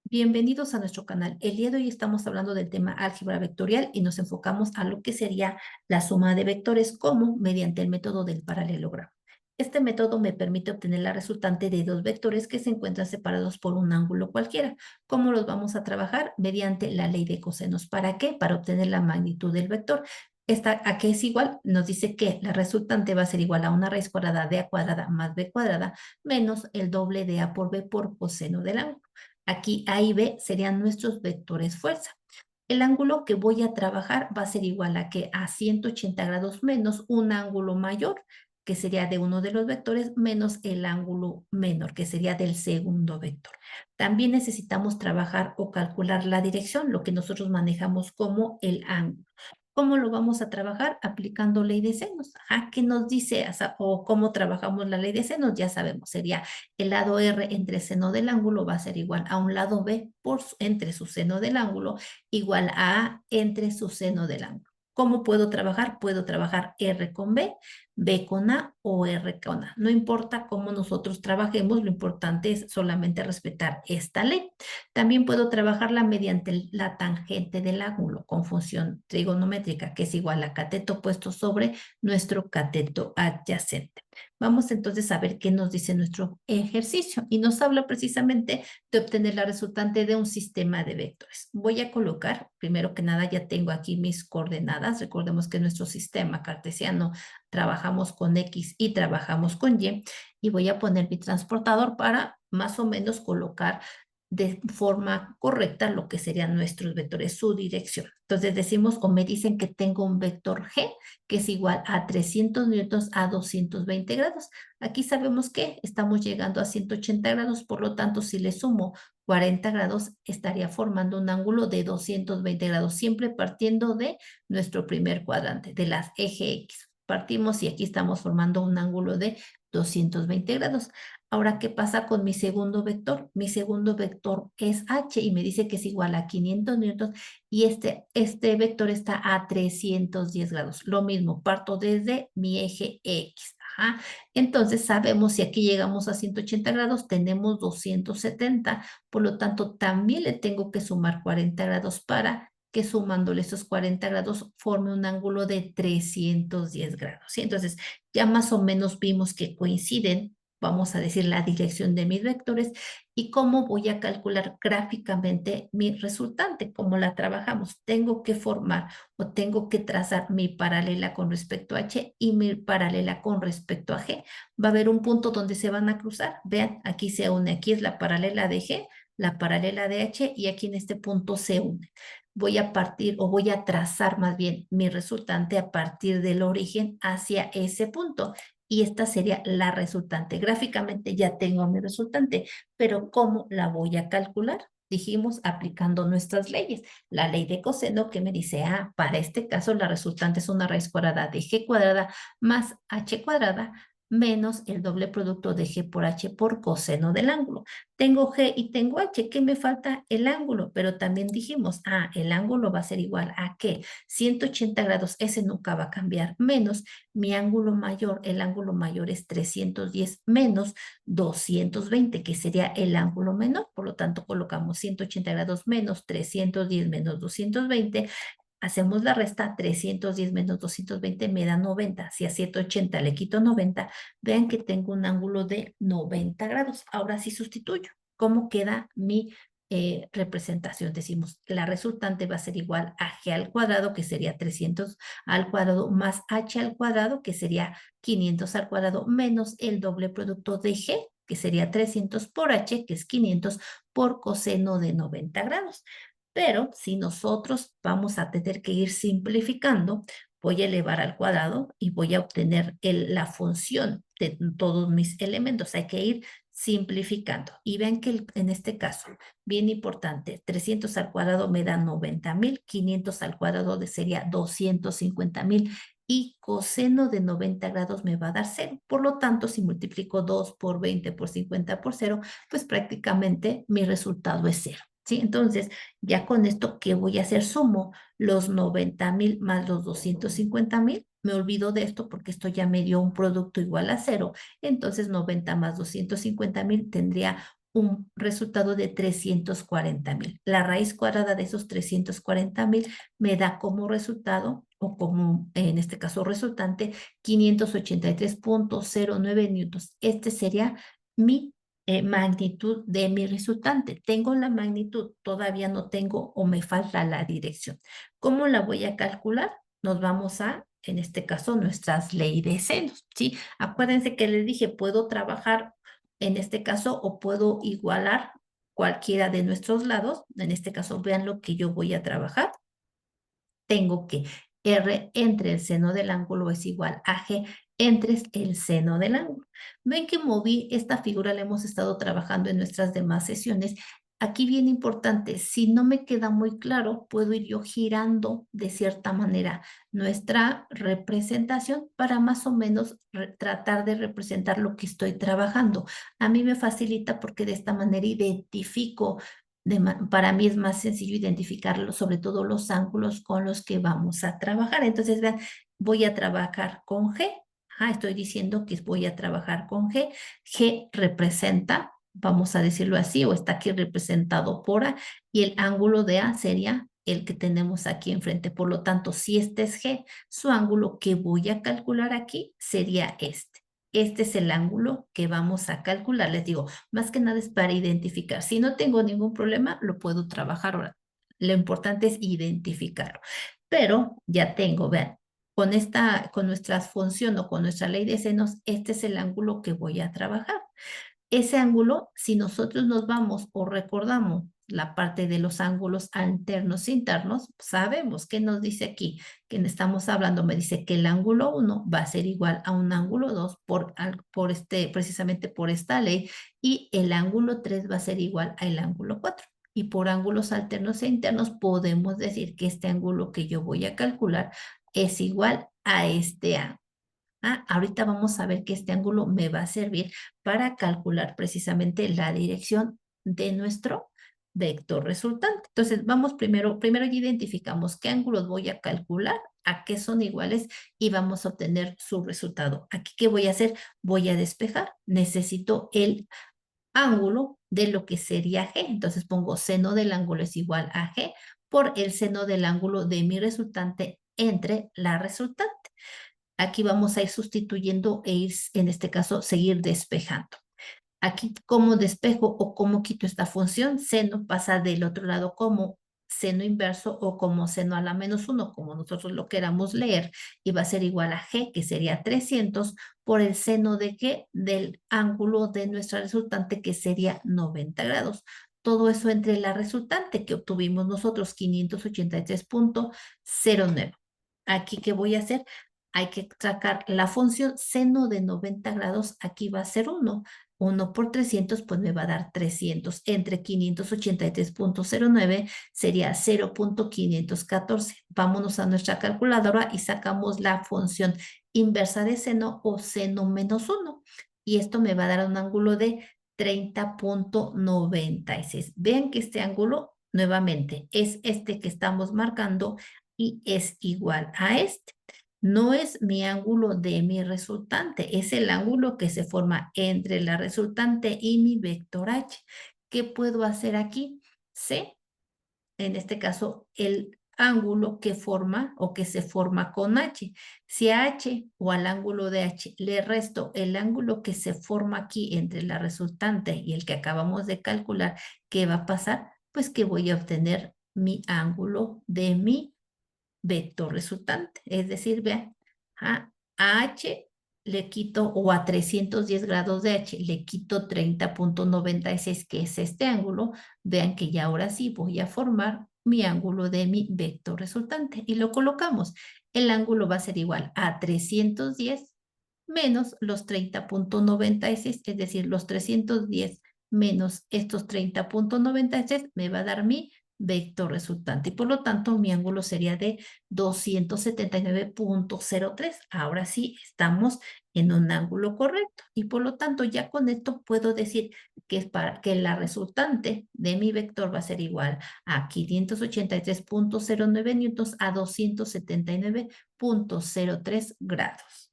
Bienvenidos a nuestro canal. El día de hoy estamos hablando del tema álgebra vectorial y nos enfocamos a lo que sería la suma de vectores como mediante el método del paralelogramo. Este método me permite obtener la resultante de dos vectores que se encuentran separados por un ángulo cualquiera. ¿Cómo los vamos a trabajar? Mediante la ley de cosenos. ¿Para qué? Para obtener la magnitud del vector. Esta, ¿a qué es igual? Nos dice que la resultante va a ser igual a una raíz cuadrada de a cuadrada más b cuadrada menos el doble de a por b por coseno del ángulo. Aquí A y B serían nuestros vectores fuerza. El ángulo que voy a trabajar va a ser igual a que a 180 grados menos un ángulo mayor, que sería de uno de los vectores, menos el ángulo menor, que sería del segundo vector. También necesitamos trabajar o calcular la dirección, lo que nosotros manejamos como el ángulo. ¿Cómo lo vamos a trabajar? Aplicando ley de senos. Ajá, ¿qué nos dice? O cómo trabajamos la ley de senos, ya sabemos, sería el lado R entre seno del ángulo va a ser igual a un lado B entre su seno del ángulo igual a A entre su seno del ángulo. ¿Cómo puedo trabajar? Puedo trabajar R con B, B con A o R con A. No importa cómo nosotros trabajemos, lo importante es solamente respetar esta ley. También puedo trabajarla mediante la tangente del ángulo con función trigonométrica, que es igual a cateto puesto sobre nuestro cateto adyacente. Vamos entonces a ver qué nos dice nuestro ejercicio y nos habla precisamente de obtener la resultante de un sistema de vectores. Voy a colocar, primero que nada ya tengo aquí mis coordenadas. Recordemos que nuestro sistema cartesiano trabajamos con X y trabajamos con y voy a poner mi transportador para más o menos colocar de forma correcta lo que serían nuestros vectores, su dirección. Entonces decimos o me dicen que tengo un vector G que es igual a 300 newtons a 220 grados. Aquí sabemos que estamos llegando a 180 grados, por lo tanto si le sumo 40 grados estaría formando un ángulo de 220 grados, siempre partiendo de nuestro primer cuadrante, de las eje X. Partimos y aquí estamos formando un ángulo de 220 grados. Ahora, ¿qué pasa con mi segundo vector? Mi segundo vector es h y me dice que es igual a 500 newtons y este vector está a 310 grados. Lo mismo, parto desde mi eje X. Ajá. Entonces, sabemos si aquí llegamos a 180 grados, tenemos 270, por lo tanto, también le tengo que sumar 40 grados para que sumándole esos 40 grados forme un ángulo de 310 grados. ¿Sí? Entonces, ya más o menos vimos que coinciden, vamos a decir, la dirección de mis vectores y cómo voy a calcular gráficamente mi resultante, cómo la trabajamos. Tengo que formar o tengo que trazar mi paralela con respecto a H y mi paralela con respecto a G. Va a haber un punto donde se van a cruzar. Vean, aquí se une, aquí es la paralela de G, la paralela de H y aquí en este punto se une. Voy a partir o voy a trazar más bien mi resultante a partir del origen hacia ese punto y esta sería la resultante. Gráficamente ya tengo mi resultante, pero ¿cómo la voy a calcular? Dijimos aplicando nuestras leyes. La ley de coseno que me dice, para este caso la resultante es una raíz cuadrada de g cuadrada más h cuadrada menos el doble producto de g por h por coseno del ángulo. Tengo g y tengo h, ¿qué me falta? El ángulo, pero también dijimos, el ángulo va a ser igual a que 180 grados, ese nunca va a cambiar, menos mi ángulo mayor, el ángulo mayor es 310 menos 220, que sería el ángulo menor, por lo tanto colocamos 180 grados menos 310 menos 220, hacemos la resta, 310 menos 220 me da 90, si a 180 le quito 90, vean que tengo un ángulo de 90 grados. Ahora sí sustituyo. ¿Cómo queda mi representación? Decimos que la resultante va a ser igual a g al cuadrado, que sería 300 al cuadrado, más h al cuadrado, que sería 500 al cuadrado, menos el doble producto de g, que sería 300 por h, que es 500 por coseno de 90 grados. Pero si nosotros vamos a tener que ir simplificando, voy a elevar al cuadrado y voy a obtener la función de todos mis elementos. Hay que ir simplificando. Y ven que en este caso, bien importante, 300 al cuadrado me da 90,000, 500 al cuadrado sería 250,000 y coseno de 90 grados me va a dar 0. Por lo tanto, si multiplico 2 por 20 por 50 por 0, pues prácticamente mi resultado es 0. ¿Sí? Entonces, ya con esto, ¿qué voy a hacer? Sumo los 90,000 más los 250,000. Me olvido de esto porque esto ya me dio un producto igual a 0. Entonces, 90 más 250,000 tendría un resultado de 340,000. La raíz cuadrada de esos 340,000 me da como resultado, o como en este caso resultante, 583,09 newtons. Este sería mi magnitud de mi resultante. Tengo la magnitud, todavía no tengo o me falta la dirección. ¿Cómo la voy a calcular? Nos vamos a, en este caso, nuestras leyes de senos, ¿sí? Acuérdense que les dije, puedo trabajar en este caso o puedo igualar cualquiera de nuestros lados. En este caso, vean lo que yo voy a trabajar. Tengo que R entre el seno del ángulo es igual a G entre el seno del ángulo. Ven que moví esta figura, la hemos estado trabajando en nuestras demás sesiones. Aquí bien importante, si no me queda muy claro, puedo ir yo girando de cierta manera nuestra representación para más o menos tratar de representar lo que estoy trabajando. A mí me facilita porque de esta manera identifico para mí es más sencillo identificarlo, sobre todo los ángulos con los que vamos a trabajar. Entonces, vean, voy a trabajar con G. Estoy diciendo que voy a trabajar con G. G representa, vamos a decirlo así, o está aquí representado por A, y el ángulo de A sería el que tenemos aquí enfrente. Por lo tanto, si este es G, su ángulo que voy a calcular aquí sería este. Este es el ángulo que vamos a calcular. Les digo, más que nada es para identificar. Si no tengo ningún problema, lo puedo trabajar ahora. Lo importante es identificarlo. Pero ya tengo, vean, con nuestra función o con nuestra ley de senos, este es el ángulo que voy a trabajar. Ese ángulo, si nosotros nos vamos o recordamos la parte de los ángulos alternos e internos, sabemos que nos dice aquí, que estamos hablando, me dice que el ángulo 1 va a ser igual a un ángulo 2 precisamente por esta ley, y el ángulo 3 va a ser igual al ángulo 4. Y por ángulos alternos e internos podemos decir que este ángulo que yo voy a calcular es igual a este ángulo. Ahorita vamos a ver que este ángulo me va a servir para calcular precisamente la dirección de nuestro vector resultante. Entonces, vamos primero ya identificamos qué ángulos voy a calcular, a qué son iguales y vamos a obtener su resultado. Aquí, ¿qué voy a hacer? Voy a despejar. Necesito el ángulo de lo que sería G. Entonces, pongo seno del ángulo es igual a G por el seno del ángulo de mi resultante entre la resultante. Aquí vamos a ir sustituyendo e ir, en este caso, seguir despejando. Aquí, ¿cómo despejo o cómo quito esta función? Seno pasa del otro lado como seno inverso o como seno a la -1, como nosotros lo queramos leer, y va a ser igual a G, que sería 300, por el seno de ¿qué? Del ángulo de nuestra resultante, que sería 90 grados. Todo eso entre la resultante que obtuvimos nosotros, 583,09. Aquí, ¿qué voy a hacer? Hay que sacar la función seno de 90 grados, aquí va a ser 1. 1 por 300, pues me va a dar 300. Entre 583,09 sería 0,514. Vámonos a nuestra calculadora y sacamos la función inversa de seno o seno menos 1. Y esto me va a dar un ángulo de 30,96. Vean que este ángulo, nuevamente, es este que estamos marcando y es igual a este. No es mi ángulo de mi resultante, es el ángulo que se forma entre la resultante y mi vector H. ¿Qué puedo hacer aquí? C, en este caso, el ángulo que forma o que se forma con H. Si a H o al ángulo de H le resto el ángulo que se forma aquí entre la resultante y el que acabamos de calcular, ¿qué va a pasar? Pues que voy a obtener mi ángulo de mi vector resultante. Es decir, vean, a H le quito, o a 310 grados de H, le quito 30,96, que es este ángulo. Vean que ya ahora sí voy a formar mi ángulo de mi vector resultante y lo colocamos. El ángulo va a ser igual a 310 menos los 30,96, es decir, los 310 menos estos 30,96 me va a dar mi vector resultante. Y por lo tanto, mi ángulo sería de 279,03. Ahora sí, estamos en un ángulo correcto. Y por lo tanto, ya con esto puedo decir que es para que la resultante de mi vector va a ser igual a 583,09 newtons a 279,03 grados.